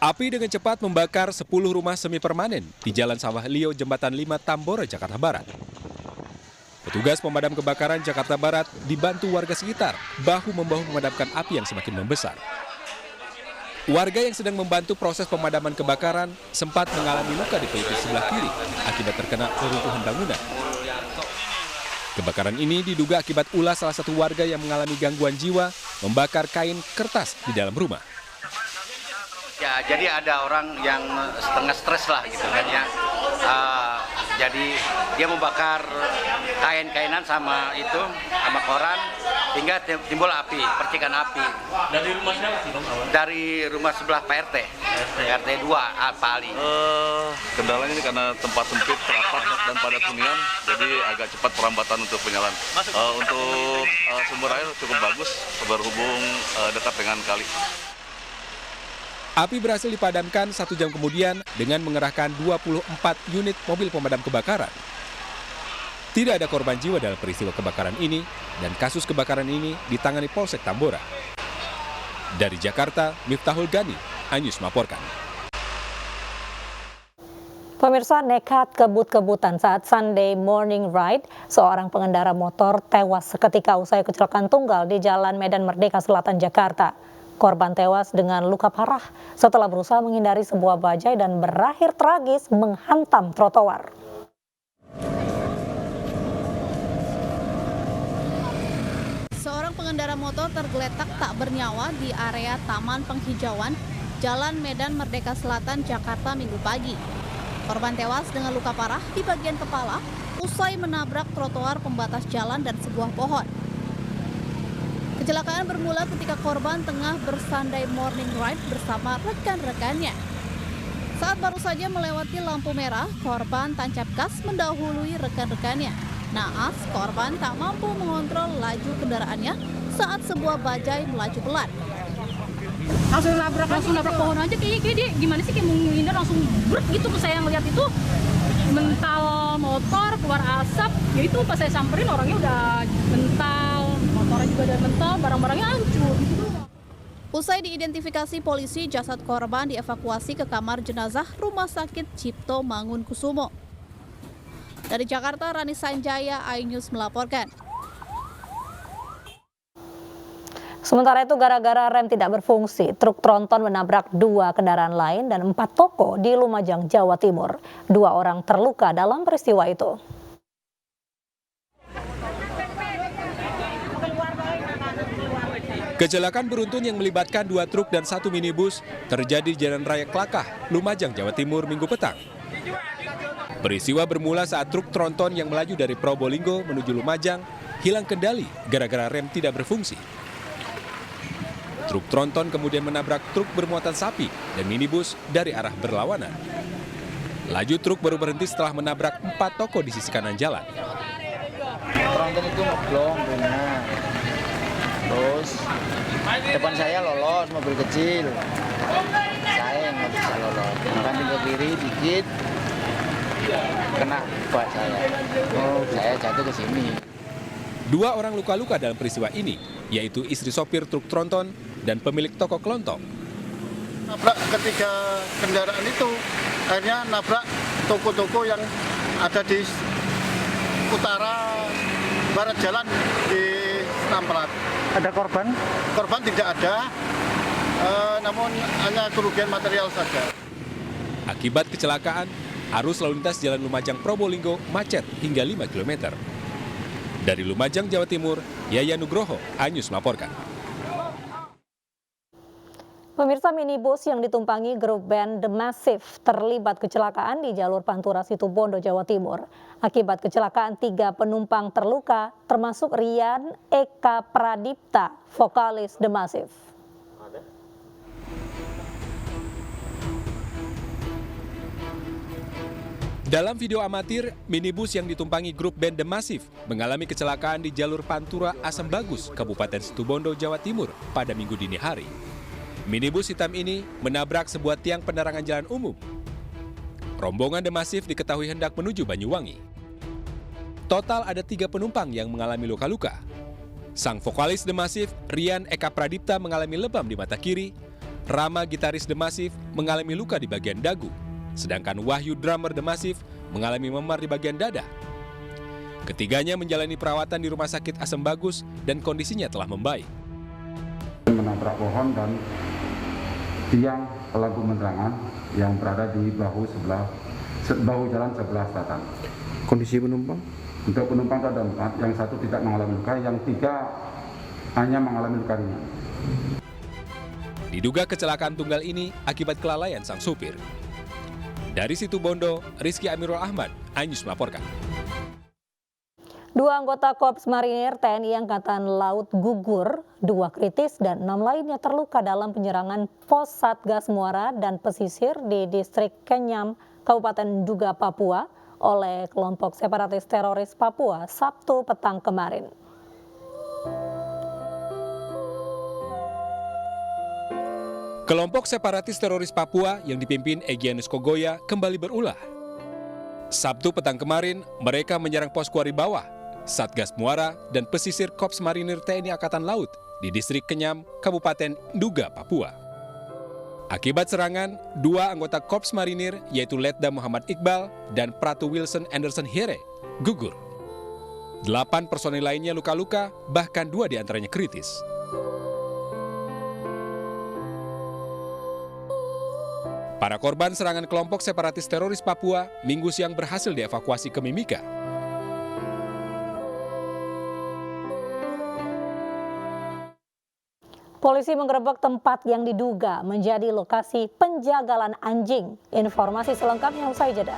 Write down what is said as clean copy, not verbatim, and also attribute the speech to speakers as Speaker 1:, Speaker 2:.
Speaker 1: Api dengan cepat membakar 10 rumah semi permanen di Jalan Sawah Lio, Jembatan 5, Tambora, Jakarta Barat. Petugas pemadam kebakaran Jakarta Barat dibantu warga sekitar bahu-membahu memadamkan api yang semakin membesar. Warga yang sedang membantu proses pemadaman kebakaran sempat mengalami luka di pelipis sebelah kiri akibat terkena reruntuhan bangunan. Kebakaran ini diduga akibat ulah salah satu warga yang mengalami gangguan jiwa membakar kain kertas di dalam rumah.
Speaker 2: Ya, jadi ada orang yang setengah stres lah gitu kan ya. Jadi dia membakar kain-kainan sama koran hingga timbul api, percikan api.
Speaker 3: Dari rumah siapa sih Bang awal?
Speaker 2: Dari rumah sebelah Pak RT 2 Pak Ali.
Speaker 4: Kendalanya ini karena tempat sempit, rapat dan padat hunian, jadi agak cepat perambatan untuk penyalaan. Untuk sumber air cukup bagus, berhubung dekat dengan kali.
Speaker 1: Api berhasil dipadamkan 1 jam kemudian dengan mengerahkan 24 unit mobil pemadam kebakaran. Tidak ada korban jiwa dalam peristiwa kebakaran ini dan kasus kebakaran ini ditangani Polsek Tambora. Dari Jakarta, Miftahul Gani, iNews melaporkan.
Speaker 5: Pemirsa, nekat kebut-kebutan saat Sunday morning ride, seorang pengendara motor tewas seketika usai kecelakaan tunggal di Jalan Medan Merdeka Selatan, Jakarta. Korban tewas dengan luka parah setelah berusaha menghindari sebuah bajai dan berakhir tragis menghantam trotoar.
Speaker 6: Seorang pengendara motor tergeletak tak bernyawa di area Taman Penghijauan, Jalan Medan Merdeka Selatan, Jakarta Minggu pagi. Korban tewas dengan luka parah di bagian kepala usai menabrak trotoar pembatas jalan dan sebuah pohon. Kecelakaan bermula ketika korban tengah bersunday morning ride bersama rekan-rekannya. Saat baru saja melewati lampu merah, korban tancap gas mendahului rekan-rekannya. Naas, korban tak mampu mengontrol laju kendaraannya saat sebuah bajai melaju pelan.
Speaker 7: Langsung nabrak pohon aja kayaknya dia gimana sih, kayak menghindar langsung brut gitu. Saya ngeliat itu mental motor keluar asap, ya itu pas saya samperin orangnya udah mental, motornya juga udah mental, barang-barangnya hancur gitu.
Speaker 6: Usai diidentifikasi polisi, jasad korban dievakuasi ke kamar jenazah Rumah Sakit Cipto Mangunkusumo. Dari Jakarta, Rani Sanjaya, iNews melaporkan.
Speaker 5: Sementara itu, gara-gara rem tidak berfungsi, truk tronton menabrak 2 kendaraan lain dan 4 toko di Lumajang, Jawa Timur. 2 orang terluka dalam peristiwa itu.
Speaker 1: Kecelakaan beruntun yang melibatkan 2 truk dan 1 minibus terjadi di Jalan Raya Klakah, Lumajang, Jawa Timur, Minggu petang. Peristiwa bermula saat truk tronton yang melaju dari Probolinggo menuju Lumajang hilang kendali gara-gara rem tidak berfungsi. Truk tronton kemudian menabrak truk bermuatan sapi dan minibus dari arah berlawanan. Laju truk baru berhenti setelah menabrak 4 toko di sisi kanan jalan.
Speaker 8: Tronton itu ngeblong benar. Terus depan saya lolos mobil kecil. Saya yang nggak bisa lolos. Nanti ke kiri dikit kena bak saya. Saya jatuh ke sini.
Speaker 1: 2 orang luka-luka dalam peristiwa ini, yaitu istri sopir truk tronton dan pemilik toko kelontong.
Speaker 9: Nabrak ketiga kendaraan itu, akhirnya nabrak toko-toko yang ada di utara barat jalan di Namplat.
Speaker 8: Ada korban?
Speaker 9: Korban tidak ada, namun hanya kerugian material saja.
Speaker 1: Akibat kecelakaan, arus lalu lintas Jalan Lumajang Probolinggo macet hingga 5 km. Dari Lumajang, Jawa Timur, Yaya Nugroho, iNews melaporkan.
Speaker 5: Pemirsa, minibus yang ditumpangi grup band The Massive terlibat kecelakaan di jalur Pantura Situbondo, Jawa Timur. Akibat kecelakaan 3 penumpang terluka, termasuk Rian Eka Pradipta, vokalis The Massive.
Speaker 1: Dalam video amatir, minibus yang ditumpangi grup band The Massive mengalami kecelakaan di jalur Pantura Asam Bagus, Kabupaten Situbondo, Jawa Timur pada Minggu dini hari. Minibus hitam ini menabrak sebuah tiang penerangan jalan umum. Rombongan The Massive diketahui hendak menuju Banyuwangi. Total ada 3 penumpang yang mengalami luka-luka. Sang vokalis The Massive, Rian Eka Pradipta, mengalami lebam di mata kiri, Rama, gitaris The Massive, mengalami luka di bagian dagu, sedangkan Wahyu, drummer The Massive, mengalami memar di bagian dada. Ketiganya menjalani perawatan di Rumah Sakit Asem Bagus dan kondisinya telah membaik.
Speaker 10: Menabrak pohon dan tiang lampu penerangan yang berada di bahu jalan sebelah selatan.
Speaker 11: Kondisi penumpang?
Speaker 10: Untuk penumpang ada 4, yang 1 tidak mengalami luka, yang 3 hanya mengalami luka ringan.
Speaker 1: Diduga kecelakaan tunggal ini akibat kelalaian sang supir. Dari Situbondo, Rizky Amirul Ahmad, iNews melaporkan.
Speaker 5: 2 anggota Korps Marinir TNI Angkatan Laut gugur, 2 kritis dan 6 lainnya terluka dalam penyerangan pos Satgas Muara dan Pesisir di Distrik Kenyam, Kabupaten Duga, Papua oleh kelompok separatis teroris Papua Sabtu petang kemarin.
Speaker 1: Kelompok separatis teroris Papua yang dipimpin Egyanus Kogoya kembali berulah. Sabtu petang kemarin, mereka menyerang pos Kuari Bawah, Satgas Muara, dan Pesisir Korps Marinir TNI Angkatan Laut di Distrik Kenyam, Kabupaten Duga, Papua. Akibat serangan, 2 anggota Korps Marinir yaitu Letda Muhammad Iqbal dan Pratu Wilson Anderson Here gugur. 8 personil lainnya luka-luka, bahkan 2 diantaranya kritis. Para korban serangan kelompok separatis teroris Papua Minggu siang berhasil dievakuasi ke Mimika.
Speaker 5: Polisi menggerebek tempat yang diduga menjadi lokasi penjagalan anjing. Informasi selengkapnya usai jeda.